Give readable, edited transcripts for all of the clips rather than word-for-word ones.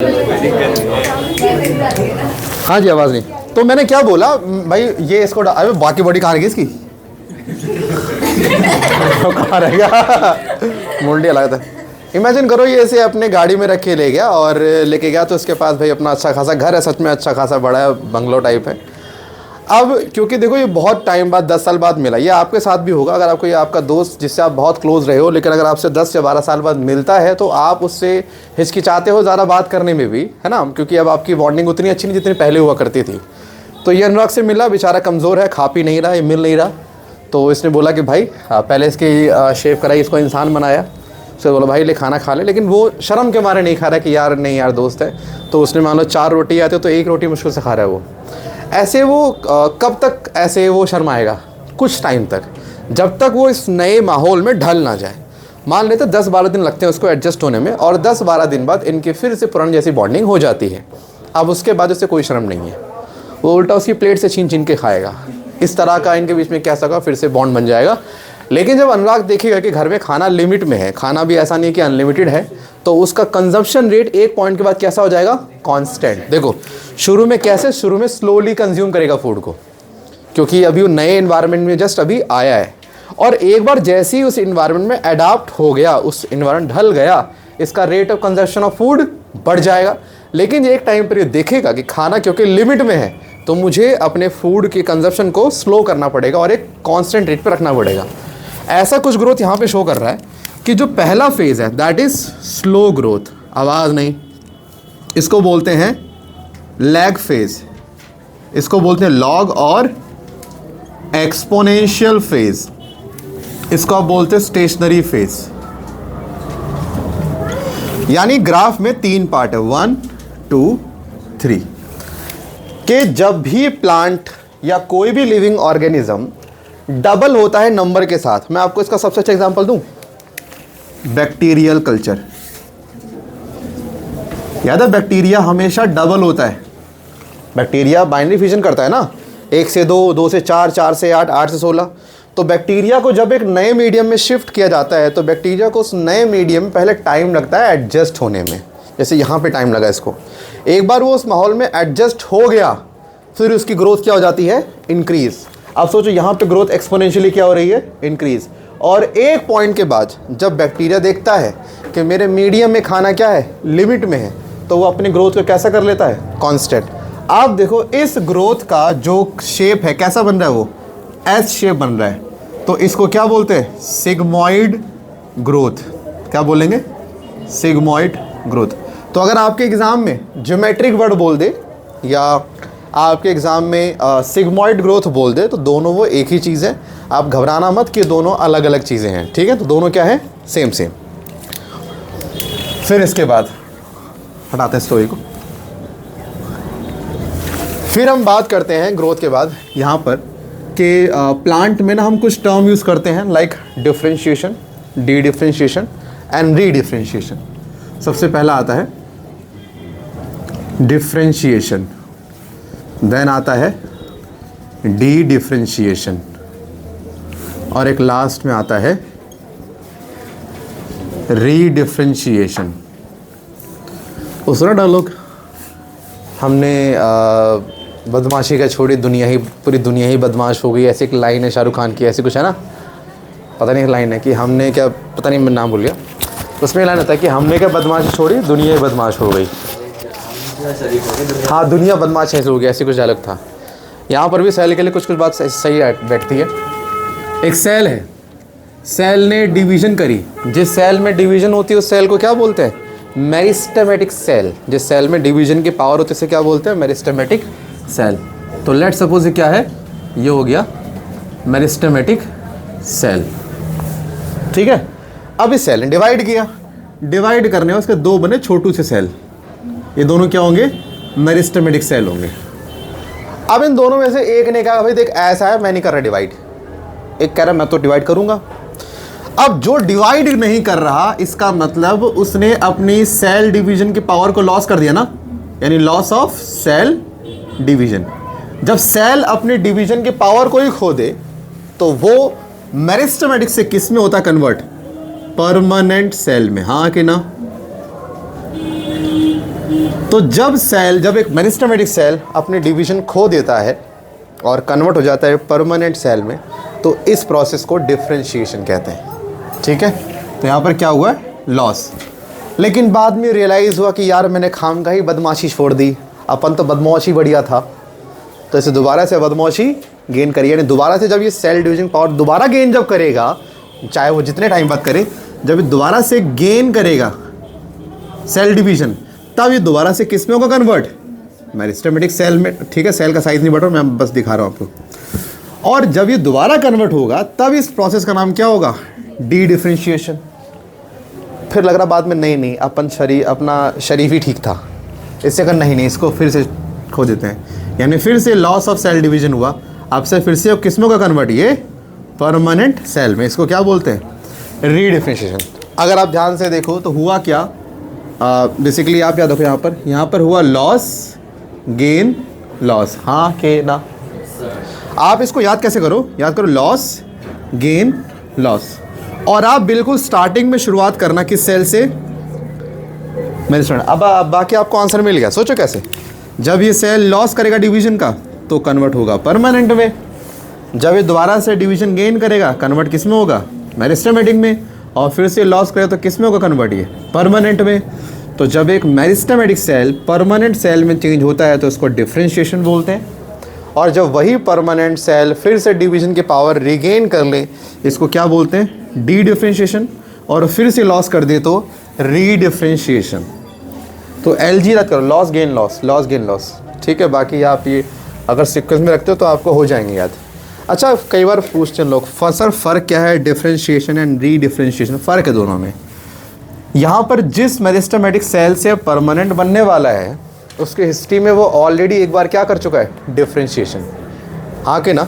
हाँ जी, आवाज़ नहीं। तो मैंने क्या बोला भाई, ये इसको अरे बाकी बॉडी कहाँ रहेगी इसकी? कहाँ रहेगा? मुंडी अलग था। इमेजिन करो ये ऐसे अपने गाड़ी में रख के ले गया और लेके गया, तो उसके पास भाई अपना अच्छा खासा घर है, सच में अच्छा खासा बड़ा है, बंगलो टाइप है। अब क्योंकि देखो ये बहुत टाइम बाद 10 साल बाद मिला, ये आपके साथ भी होगा। अगर आपको ये आपका दोस्त जिससे आप बहुत क्लोज रहे हो, लेकिन अगर आपसे 10 या 12 साल बाद मिलता है तो आप उससे हिचकिचाते हो ज़्यादा बात करने में भी, है ना, क्योंकि अब आपकी बॉन्डिंग उतनी अच्छी नहीं जितनी पहले हुआ करती थी। तो ये अनुराग से मिला, बेचारा कमज़ोर है, खा पी नहीं रहा, ये मिल नहीं रहा। तो इसने बोला कि भाई पहले इसकी शेव कराई, इसको इंसान बनाया। उसने बोला भाई ले खाना खा ले, लेकिन वो शर्म के मारे नहीं खा रहा कि यार नहीं यार दोस्त है। तो उसने मान लो 4 रोटी आती तो 1 रोटी मुश्किल से खा रहा है वो। ऐसे वो कब तक ऐसे वो शर्माएगा? कुछ टाइम तक, जब तक वो इस नए माहौल में ढल ना जाए। मान लेते 10-12 दिन लगते हैं उसको एडजस्ट होने में, और 10-12 दिन बाद इनकी फिर से पुरानी जैसी बॉन्डिंग हो जाती है। अब उसके बाद उससे कोई शर्म नहीं है, वो उल्टा उसकी प्लेट से छीन छीन के खाएगा। इस तरह का इनके बीच में क्या सका फिर से बॉन्ड बन जाएगा। लेकिन जब अनुराग देखेगा कि घर में खाना लिमिट में है, खाना भी ऐसा नहीं कि अनलिमिटेड है, तो उसका कंजम्पशन रेट एक पॉइंट के बाद कैसा हो जाएगा? कांस्टेंट। देखो शुरू में कैसे, शुरू में स्लोली कंज्यूम करेगा फूड को, क्योंकि अभी वो नए एनवायरनमेंट में जस्ट अभी आया है। और एक बार जैसे ही उस एनवायरनमेंट में अडाप्ट हो गया, उस एनवायरनमेंट ढल गया, इसका rate of consumption of food बढ़ जाएगा। लेकिन एक टाइम पर ये देखेगा कि खाना क्योंकि लिमिट में है, तो मुझे अपने फूड के कंजम्पशन को स्लो करना पड़ेगा और एक कांस्टेंट रेट पर रखना पड़ेगा। ऐसा कुछ ग्रोथ यहाँ पे शो कर रहा है कि जो पहला फेज़ है दैट इज़ स्लो ग्रोथ, आवाज़ नहीं, इसको बोलते हैं लैग फेज़, इसको बोलते हैं लॉग और एक्सपोनेंशियल फेज़, इसको आप बोलते हैं स्टेशनरी फेज़। यानी ग्राफ में 3 पार्ट है, 1 2 3, कि जब भी प्लांट या कोई भी लिविंग ऑर्गेनिज्म डबल होता है नंबर के साथ। मैं आपको इसका सबसे अच्छा एग्जांपल दूं, बैक्टीरियल कल्चर। याद है बैक्टीरिया हमेशा डबल होता है। बैक्टीरिया बाइनरी फिजन करता है ना, 1 से 2, 2 से 4, 4 से 8, 8 से 16। तो बैक्टीरिया को जब एक नए मीडियम में शिफ्ट किया जाता है, तो बैक्टीरिया को उस नए मीडियम में पहले टाइम लगता है एडजस्ट होने में। जैसे यहाँ पे टाइम लगा इसको, एक बार वो उस माहौल में एडजस्ट हो गया, फिर उसकी ग्रोथ क्या हो जाती है? इंक्रीज़। अब सोचो यहाँ पे ग्रोथ एक्सपोनेंशियली क्या हो रही है? इंक्रीज़। और एक पॉइंट के बाद जब बैक्टीरिया देखता है कि मेरे मीडियम में खाना क्या है? लिमिट में है, तो वो अपनी ग्रोथ को कैसा कर लेता है? कांस्टेंट। आप देखो इस ग्रोथ का जो शेप है कैसा बन रहा है? वो एस शेप बन रहा है। तो इसको क्या बोलते हैं? Sigmoid growth. क्या बोलेंगे? Sigmoid growth. तो अगर आपके एग्ज़ाम में ज्योमेट्रिक वर्ड बोल दे या आपके एग्ज़ाम में सिग्मॉइड ग्रोथ बोल दे, तो दोनों वो एक ही चीज़ है। आप घबराना मत कि दोनों अलग अलग चीज़ें हैं, ठीक है? तो दोनों क्या है? Same same. फिर इसके बाद हटाते हैं स्टोरी को, फिर हम बात करते हैं ग्रोथ के बाद यहाँ पर कि प्लांट में ना हम कुछ टर्म यूज़ करते हैं like differentiation, D differentiation and re differentiation. सबसे पहला आता है डिफ्रेंशिएशन, देन आता है डी डिफ्रेंशिएशन, और एक लास्ट में आता है री डिफ्रेंशिएशन। उसने डायलॉग हमने बदमाशी का छोड़ी, दुनिया ही, पूरी दुनिया ही बदमाश हो गई, ऐसी एक लाइन है शाहरुख खान की, ऐसी कुछ है ना, पता नहीं लाइन है कि हमने क्या, पता नहीं मैं नाम भूल गया। उसमें लाइन आता है कि हमने क्या बदमाशी छोड़ी, दुनिया ही बदमाश हो गई। हाँ, दुनिया बदमाश ऐसे हो गई, ऐसी कुछ डायलॉग था। यहाँ पर भी सेल के लिए कुछ कुछ बात सही बैठती है। एक सेल है, सेल ने डिवीज़न करी, जिस सेल में डिवीज़न होती है उस सेल को क्या बोलते हैं? Meristematic cell. जिस सेल में डिवीज़न की पावर होती है उसे क्या बोलते हैं? Meristematic cell. तो लेट सपोज ये क्या है? ये हो गया मेरिस्टेमेटिक सेल, ठीक है? अब इस सेल ने डिवाइड किया, डिवाइड करने में उसके 2 बने छोटू से सेल, ये दोनों क्या होंगे? मेरिस्टेमेटिक सेल होंगे। अब इन दोनों में से एक ने कहा भाई देख ऐसा है, मैं नहीं कर रहा डिवाइड, एक कह रहा मैं तो डिवाइड करूंगा। अब जो डिवाइड नहीं कर रहा, इसका मतलब उसने अपनी सेल डिवीजन की पावर को लॉस कर दिया ना, यानी लॉस ऑफ सेल डिवीजन। जब सेल अपनी डिवीजन की पावर को ही खो दे, तो वो मेरिस्टेमेटिक से किस में होता कन्वर्ट? परमानेंट सेल में। हाँ कि ना? तो जब एक मेरिस्टेमेटिक सेल अपने डिवीजन खो देता है और कन्वर्ट हो जाता है परमानेंट सेल में, तो इस प्रोसेस को डिफरेंशिएशन कहते हैं। ठीक है, तो यहाँ पर क्या हुआ, लॉस। लेकिन बाद में रियलाइज़ हुआ कि यार मैंने खामखा ही बदमाशी छोड़ दी, अपन तो बदमाशी बढ़िया था, तो इसे दोबारा से बदमाशी गेन करिए। यानी दोबारा से जब ये सेल डिवीजन पावर दोबारा गेन जब करेगा, चाहे वो जितने टाइम बाद करे, जब ये दोबारा से गेन करेगा सेल डिवीजन, तब ये दोबारा से किस में होगा कन्वर्ट, मेरिस्टेमेटिक सेल में। ठीक है, सेल का साइज नहीं बढ़ रहा, मैं बस दिखा रहा हूँ आपको। और जब ये दोबारा कन्वर्ट होगा तब इस प्रोसेस का नाम क्या होगा, डी डिफरेंशिएशन। फिर लग रहा बाद में नहीं अपना शरीफ ही ठीक था, इससे अगर नहीं इसको फिर से खो देते हैं, यानी फिर से लॉस ऑफ सेल डिवीजन हुआ। अब से फिर से किस्मों का कन्वर्ट, ये परमानेंट सेल में, इसको क्या बोलते हैं, रीडिफरेंशिएशन। अगर आप ध्यान से देखो तो हुआ क्या, बेसिकली आप याद रखो, यहाँ पर हुआ लॉस गेन लॉस, हाँ के ना। आप इसको याद कैसे करो, याद करो लॉस गेन लॉस। और आप बिल्कुल स्टार्टिंग में शुरुआत करना किस सेल से, मेरे स्टूडेंट। अब बाकी आपको आंसर मिल गया। सोचो कैसे, जब ये सेल लॉस करेगा डिवीजन का तो कन्वर्ट होगा परमानेंट में, जब ये दोबारा से डिवीजन गेन करेगा कन्वर्ट किस में होगा, मेरिस्टेमेटिक में, और फिर से लॉस करे तो किस में होगा कन्वर्ट, ये परमानेंट में। तो जब एक मेरिस्टेमेटिक सेल परमानेंट सेल में चेंज होता है तो इसको डिफरेंशिएशन बोलते हैं। और जब वही परमानेंट सेल फिर से डिवीजन की पावर रिगेन कर ले, इसको क्या बोलते हैं, डी डिफरेंशिएशन। और फिर से लॉस कर दे तो रीडिफरेंशिएशन। तो LG रख करो, loss gain loss, loss gain loss. ठीक है, बाकी आप ये अगर सीक्वेंस में रखते हो तो आपको हो जाएंगे याद। अच्छा, कई बार पूछते हैं लोग, सर फ़र्क क्या है डिफरेंशिएशन एंड रीडिफरेंशिएशन, फ़र्क है दोनों में। यहाँ पर जिस मेरिस्टेमेटिक सेल से परमानेंट बनने वाला है उसके हिस्ट्री में वो ऑलरेडी एक बार क्या कर चुका है, डिफरेंशिएशन, हाँ कि ना।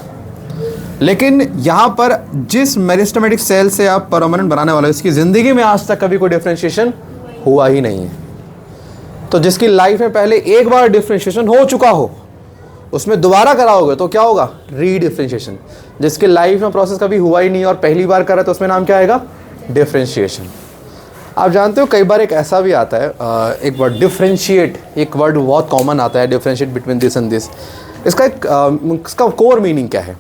लेकिन यहाँ पर जिस मेरिस्टेमेटिक सेल से आप परमानेंट बनाने वाले हो, इसकी ज़िंदगी में आज तक कभी कोई डिफरेंशिएशन हुआ ही नहीं है। तो जिसकी लाइफ में पहले एक बार डिफरेंशिएशन हो चुका हो, उसमें दोबारा कराओगे तो क्या होगा, रीडिफरेंशिएशन। जिसके लाइफ में प्रोसेस कभी हुआ ही नहीं और पहली बार करा तो उसमें नाम क्या आएगा, डिफरेंशिएशन। आप जानते हो कई बार एक ऐसा भी आता है, एक वर्ड डिफरेंशिएट, एक वर्ड बहुत कॉमन आता है, differentiate between this and this. इसका कोर मीनिंग क्या है,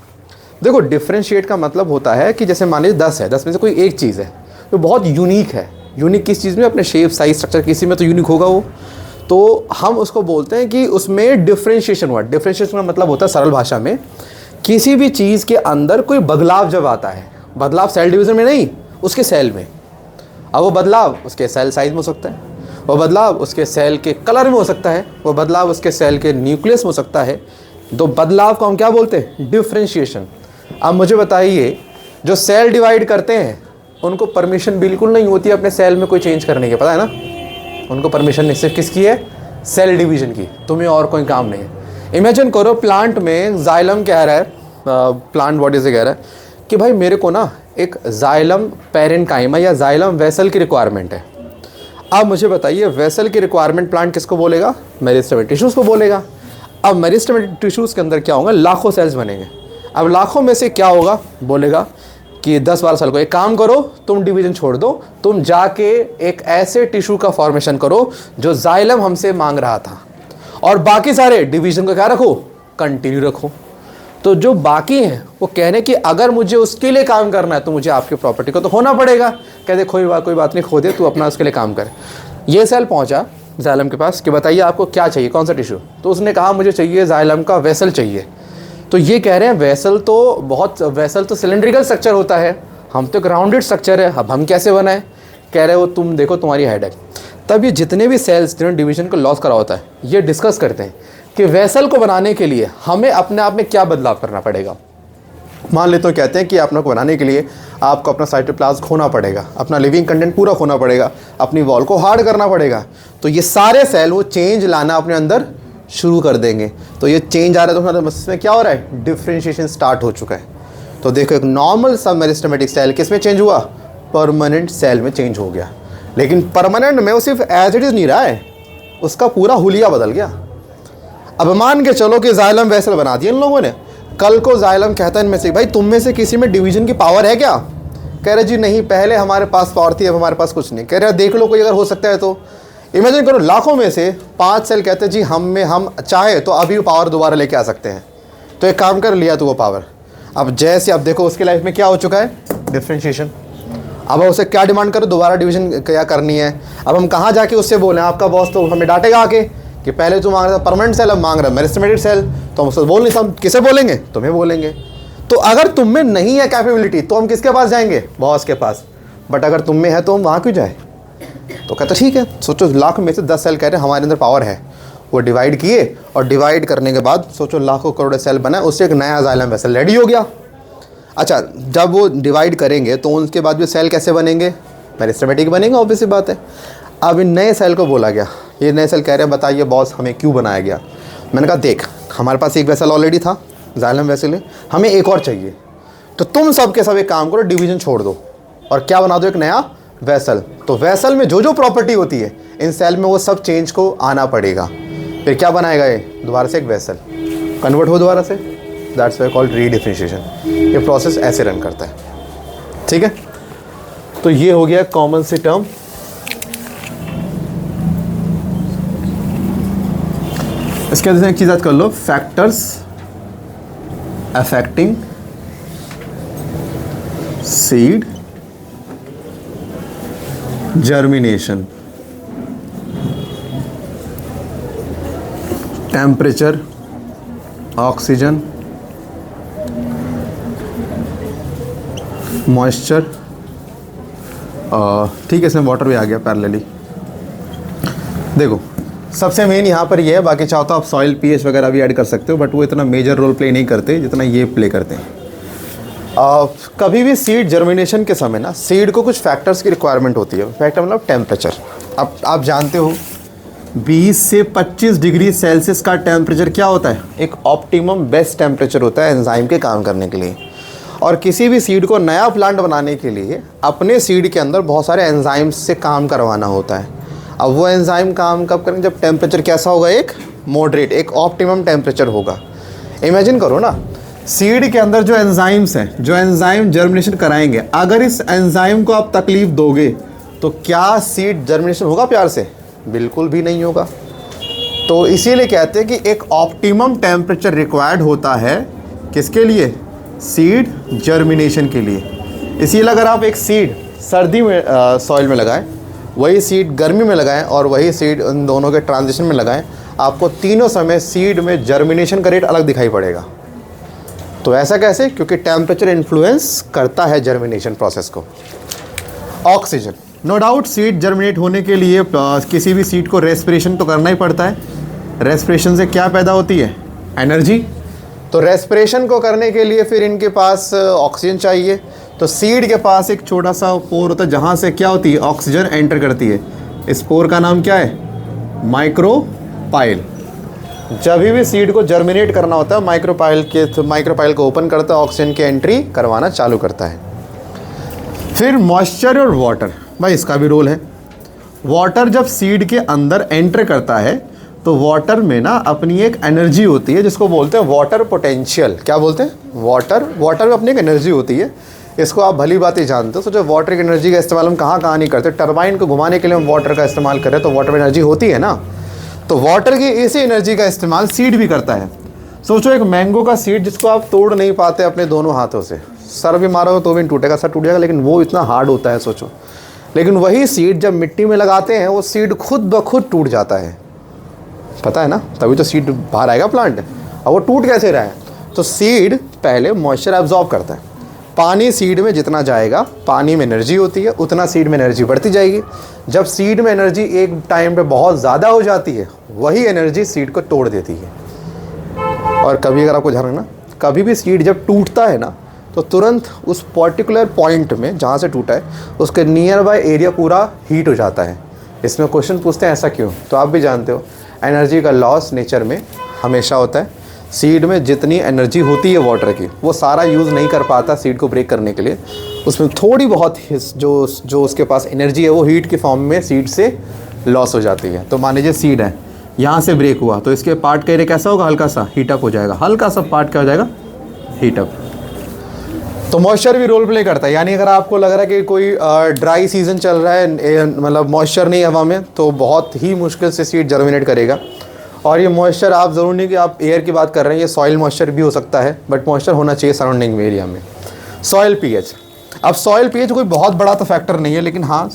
देखो डिफरेंशिएट का मतलब होता है कि जैसे मान लीजिए 10 है, 10 में से कोई एक चीज़ है जो बहुत यूनिक है। यूनिक किस चीज़ में, अपने शेप साइज स्ट्रक्चर, किसी में तो यूनिक होगा वो, तो हम उसको बोलते हैं कि उसमें डिफरेंशिएशन हुआ। डिफरेंशिएशन का मतलब होता है सरल भाषा में, किसी भी चीज़ के अंदर कोई बदलाव जब आता है, बदलाव सेल डिवीज़न में नहीं, उसके सेल में। अब वो बदलाव उसके सेल साइज में हो सकता है, वो बदलाव उसके सेल के कलर में हो सकता है, वो बदलाव उसके सेल के न्यूक्लियस में हो सकता है। तो बदलाव को हम क्या बोलते हैं, डिफरेंशिएशन। अब मुझे बताइए, जो सेल डिवाइड करते हैं उनको परमिशन बिल्कुल नहीं होती है अपने सेल में कोई चेंज करने की, पता है ना। उनको परमिशन नहीं, सिर्फ किसकी है, सेल डिवीजन की, तुम्हें और कोई काम नहीं है। इमेजिन करो प्लांट में जाइलम कह रहा है, प्लांट बॉडी से कह रहा है कि भाई मेरे को ना एक जाइलम पैरेन्काइमा या जाइलम वेसल की रिक्वायरमेंट है। अब मुझे बताइए, वेसल की रिक्वायरमेंट प्लांट किसको बोलेगा, मेरिस्टेमेटिक टिश्यूज़ को बोलेगा। अब मेरिस्टेमेटिक टिश्यूज़ के अंदर क्या होगा, लाखों सेल्स बनेंगे। अब लाखों में से क्या होगा, बोलेगा कि 10-12 साल को एक काम करो, तुम डिवीजन छोड़ दो, तुम जाके एक ऐसे टिश्यू का फॉर्मेशन करो जो जाइलम हमसे मांग रहा था, और बाकी सारे डिवीजन को क्या रखो, कंटिन्यू रखो। तो जो बाकी हैं वो कह रहे हैं कि अगर मुझे उसके लिए काम करना है तो मुझे आपकी प्रॉपर्टी को तो होना पड़ेगा। कहते कोई बात नहीं, खो दे, तू अपना उसके लिए काम कर। ये सेल पहुंचा जाइलम के पास कि बताइए आपको क्या चाहिए, कौन सा टिश्यू। तो उसने कहा मुझे चाहिए जाइलम का वेसल चाहिए। तो ये कह रहे हैं वेसल तो सिलेंड्रिकल स्ट्रक्चर होता है, हम तो ग्राउंडेड स्ट्रक्चर है, अब हम कैसे बनाएं। कह रहे हो तुम देखो तुम्हारी हेडेक। तब ये जितने भी सेल्स जिन्होंने डिवीजन को लॉस करा होता है, ये डिस्कस करते हैं कि वेसल को बनाने के लिए हमें अपने आप में क्या बदलाव करना पड़ेगा। मान लेते तो कहते हैं कि अपने को बनाने के लिए आपको अपना साइटोप्लाज्म खोना पड़ेगा, अपना लिविंग कंटेंट पूरा खोना पड़ेगा, अपनी वॉल को हार्ड करना पड़ेगा। तो ये सारे सेल वो चेंज लाना अपने अंदर शुरू कर देंगे। तो ये चेंज आ रहा है तो इसमें क्या हो रहा है, डिफरेंशिएशन स्टार्ट हो चुका है। तो देखो एक नॉर्मल सा मेरिस्टेमेटिक सेल किस में चेंज हुआ, परमानेंट सेल में चेंज हो गया। लेकिन परमानेंट में वो सिर्फ एज इट इज़ नहीं रहा है, उसका पूरा हुलिया बदल गया। अब मान के चलो कि जाइलम वेसल बना दिया इन लोगों ने, कल को जाइलम कहता है इनमें से, भाई तुम में से किसी में डिवीजन की पावर है क्या। कह रहे जी नहीं, पहले हमारे पास पावर थी, अब हमारे पास कुछ नहीं। कह रहे देख लो कोई अगर हो सकता है तो। इमेजिन करो लाखों में से 5 सेल कहते हैं जी हम चाहे तो अभी पावर दोबारा लेके आ सकते हैं, तो एक काम कर लिया तो वो पावर। अब जैसे आप देखो उसकी लाइफ में क्या हो चुका है, डिफरेंशिएशन। अब उसे क्या डिमांड करो, दोबारा डिवीजन क्या करनी है। अब हम कहाँ जाके उससे बोलें, आपका बॉस तो हमें डांटेगा आके कि पहले तू मांग रहा था परमानेंट सेल, अब मांग रहा है मेरिस्टेमेटिक सेल, तो हम उससे बोल नहीं सकते। किसे बोलेंगे, तुम्हें बोलेंगे। तो अगर तुम में नहीं है कैपेबिलिटी तो हम किसके पास जाएंगे, बॉस के पास। बट अगर तुम में है तो हम वहाँ क्यों जाए। तो कहते ठीक है, सोचो लाख में से 10 सेल कह रहे हैं हमारे अंदर पावर है, वो डिवाइड किए और डिवाइड करने के बाद सोचो लाखों करोड़ सेल बना, उससे एक नया जाइलम वेसल रेडी हो गया। अच्छा, जब वो डिवाइड करेंगे तो उसके बाद भी सेल कैसे बनेंगे, मेरिस्टेमेटिक बनेंगे, ऑब्वियस सी बात है। अब इन नए सेल को बोला गया, ये नए सेल कह रहे हैं बताइए बॉस हमें क्यों बनाया गया। मैंने कहा देख हमारे पास एक वेसल ऑलरेडी था, जाइलम वेसल है, हमें एक और चाहिए। तो तुम सब के सब एक काम करो, डिवीजन छोड़ दो और क्या बना दो, एक नया वेसल। तो वेसल में जो जो प्रॉपर्टी होती है इन सेल में वो सब चेंज को आना पड़ेगा। फिर क्या बनाएगा ये, दोबारा से एक वेसल कन्वर्ट हो दोबारा से, दैट्स व्हाई कॉल्ड रीडिफरेंशिएशन। ये प्रोसेस ऐसे रन करता है, ठीक है। तो ये हो गया कॉमन सी टर्म। इसके अंदर एक चीज़ याद कर लो, factors affecting seed germination, temperature, oxygen, moisture, ठीक है, इसमें वाटर भी आ गया पैरेलली। देखो सबसे मेन यहाँ पर ये है, बाकी चाहो तो आप सॉइल पीएच वगैरह भी ऐड कर सकते हो, बट वो इतना मेजर रोल प्ले नहीं करते जितना ये प्ले करते हैं। कभी भी सीड जर्मिनेशन के समय ना सीड को कुछ फैक्टर्स की रिक्वायरमेंट होती है। फैक्टर मतलब टेम्परेचर। अब आप जानते हो 20 से 25 डिग्री सेल्सियस का टेम्परेचर क्या होता है, एक ऑप्टिमम बेस्ट टेम्परेचर होता है एंजाइम के काम करने के लिए। और किसी भी सीड को नया प्लांट बनाने के लिए अपने सीड के अंदर बहुत सारे एंजाइम्स से काम करवाना होता है। अब वो एंजाइम काम कब करेंगे, जब टेम्परेचर कैसा होगा, एक मॉडरेट, एक ऑप्टिमम टेम्परेचर होगा। इमेजिन करो ना, सीड के अंदर जो एंजाइम्स हैं, जो एंजाइम जर्मिनेशन कराएंगे, अगर इस एंजाइम को आप तकलीफ दोगे तो क्या सीड जर्मिनेशन होगा प्यार से, बिल्कुल भी नहीं होगा। तो इसीलिए कहते हैं कि एक ऑप्टिमम टेम्परेचर रिक्वायर्ड होता है किसके लिए, सीड जर्मिनेशन के लिए। इसीलिए अगर आप एक सीड सर्दी में सॉइल में लगाएं, वही सीड गर्मी में लगाएं और वही सीड उन दोनों के ट्रांजिशन में लगाएं, आपको तीनों समय सीड में जर्मिनेशन का रेट अलग दिखाई पड़ेगा। तो ऐसा कैसे, क्योंकि टेम्परेचर इन्फ्लुएंस करता है जर्मिनेशन प्रोसेस को। Oxygen, no doubt seed germinate होने के लिए किसी भी सीड को रेस्पिरेशन तो करना ही पड़ता है। रेस्पिरेशन से क्या पैदा होती है, एनर्जी। तो रेस्पिरेशन को करने के लिए फिर इनके पास ऑक्सीजन चाहिए। तो सीड के पास एक छोटा सा पोर होता है जहाँ से क्या होती है, ऑक्सीजन एंटर करती है। इस पोर का नाम क्या है, माइक्रोपाइल। जब भी सीड को जर्मिनेट करना होता है माइक्रोपाइल को ओपन करता है, ऑक्सीजन की एंट्री करवाना चालू करता है। फिर मॉइस्चर और वाटर, भाई इसका भी रोल है। वाटर जब सीड के अंदर एंटर करता है तो वाटर में ना अपनी एक एनर्जी होती है जिसको बोलते हैं वाटर पोटेंशियल। क्या बोलते हैं, वाटर में अपनी एक एनर्जी होती है। इसको आप भली बात ही जानते हो। सोचो वाटर की एनर्जी का इस्तेमाल हम कहाँ नहीं करते, टरबाइन को घुमाने के लिए हम वाटर का इस्तेमाल करें तो वाटर में एनर्जी होती है ना। तो वाटर की इसी एनर्जी का इस्तेमाल सीड भी करता है। सोचो एक मैंगो का सीड जिसको आप तोड़ नहीं पाते अपने दोनों हाथों से, सर भी मारोगे तो भी टूटेगा, सर टूट जाएगा, लेकिन वो इतना हार्ड होता है सोचो। लेकिन वही सीड जब मिट्टी में लगाते हैं वो सीड खुद ब खुद टूट जाता है, पता है ना, तभी तो सीड बाहर आएगा प्लांट। और वो टूट कैसे रहा है, तो सीड पहले मॉइस्चर एब्जॉर्ब करता है। पानी सीड में जितना जाएगा, पानी में एनर्जी होती है, उतना सीड में एनर्जी बढ़ती जाएगी। जब सीड में एनर्जी एक टाइम पे बहुत ज़्यादा हो जाती है, वही एनर्जी सीड को तोड़ देती है। और कभी अगर आपको ध्यान रखना, कभी भी सीड जब टूटता है ना तो तुरंत उस पर्टिकुलर पॉइंट में जहाँ से टूटा है उसके नियर बाय एरिया पूरा हीट हो जाता है। इसमें क्वेश्चन पूछते हैं ऐसा क्यों, तो आप भी जानते हो एनर्जी का लॉस नेचर में हमेशा होता है। सीड में जितनी एनर्जी होती है वाटर की वो सारा यूज़ नहीं कर पाता सीड को ब्रेक करने के लिए। उसमें थोड़ी बहुत जो उसके पास एनर्जी है वो हीट के फॉर्म में सीड से लॉस हो जाती है। तो मान लीजिए सीड है, यहाँ से ब्रेक हुआ तो इसके पार्ट का एरिया कैसा होगा, हल्का सा हीटअप हो जाएगा, हल्का सा पार्ट क्या हो जाएगा, हीटअप। तो मॉइस्चर भी रोल प्ले करता है, यानी अगर आपको लग रहा है कि कोई ड्राई सीजन चल रहा है, मतलब मॉइस्चर नहीं है हवा में, तो बहुत ही मुश्किल से सीड जर्मिनेट करेगा। और ये मॉइस्चर आप ज़रूर नहीं कि आप एयर की बात कर रहे हैं, ये सॉइल मॉइस्चर भी हो सकता है, बट मॉइस्चर होना चाहिए सराउंडिंग एरिया में। सॉइल पीएच, अब सॉइल पीएच कोई बहुत बड़ा तो फैक्टर नहीं है, लेकिन हाँ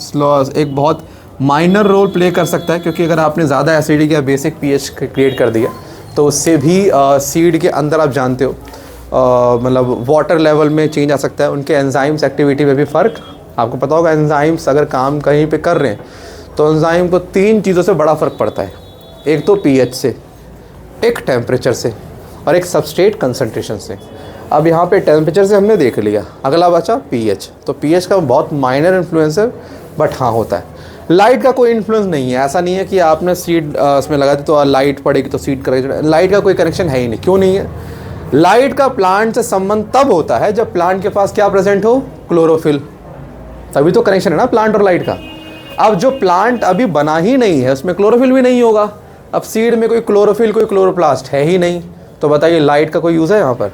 एक बहुत माइनर रोल प्ले कर सकता है, क्योंकि अगर आपने ज़्यादा एसिडिक या बेसिक पीएच क्रिएट कर दिया तो उससे भी सीड के अंदर आप जानते हो मतलब वाटर लेवल में चेंज आ सकता है, उनके एंजाइम्स एक्टिविटी में भी फ़र्क आपको पता होगा। एंजाइम्स अगर काम कहीं पे कर रहे हैं तो एंजाइम को 3 चीज़ों से बड़ा फ़र्क पड़ता है, एक तो पीएच से, एक टेम्परेचर से, और एक सबस्ट्रेट कंसंट्रेशन से। अब यहाँ पे टेम्परेचर से हमने देख लिया, अगला बचा पीएच। तो पीएच का बहुत माइनर इन्फ्लुएंस है, बट हाँ होता है। लाइट का कोई इन्फ्लुएंस नहीं है, ऐसा नहीं है कि आपने सीड उसमें लगा दी तो लाइट पड़ेगी तो सीड करेगी, लाइट का कोई कनेक्शन है ही नहीं। क्यों नहीं है? लाइट का प्लांट से संबंध तब होता है जब प्लांट के पास क्या प्रेजेंट हो, क्लोरोफिल, तभी तो कनेक्शन है ना प्लांट और लाइट का। अब जो प्लांट अभी बना ही नहीं है उसमें क्लोरोफिल भी नहीं होगा। अब सीड में कोई क्लोरोफिल कोई क्लोरोप्लास्ट है ही नहीं, तो बताइए लाइट का कोई यूज़ है यहाँ पर?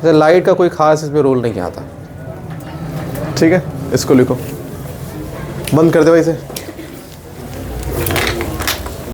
लाइट का कोई खास इसमें रोल नहीं आता। ठीक है, इसको लिखो, बंद कर दे भाई से।